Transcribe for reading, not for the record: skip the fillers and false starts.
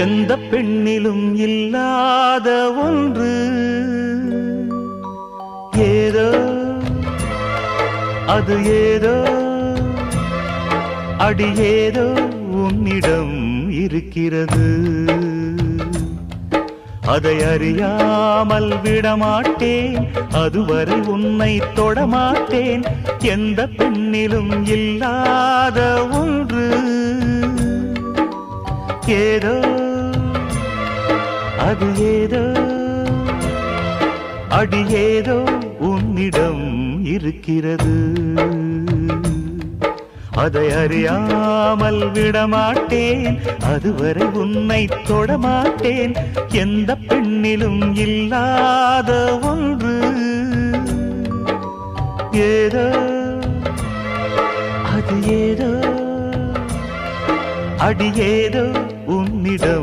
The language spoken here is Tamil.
எந்த பெண்ணிலும் இல்லாத ஒன்று ஏதோ அது ஏதோ அடி ஏதோ உன்னிடம் இருக்கிறது. அதை அறியாமல் விடமாட்டேன், அதுவரை உன்னை தொடமாட்டேன். எந்த பெண்ணிலும் இல்லாத ஒன்று ஏதோ அது ஏதோ அடி ஏதோ உன்னிடம் இருக்கிறது. அதை அறியாமல் விடமாட்டேன், அதுவரை உன்னை தொடமாட்டேன். எந்த பெண்ணிலும் இல்லாத ஒன்று ஏதோ அது ஏதோ அடி ஏதோ உன்னிடம்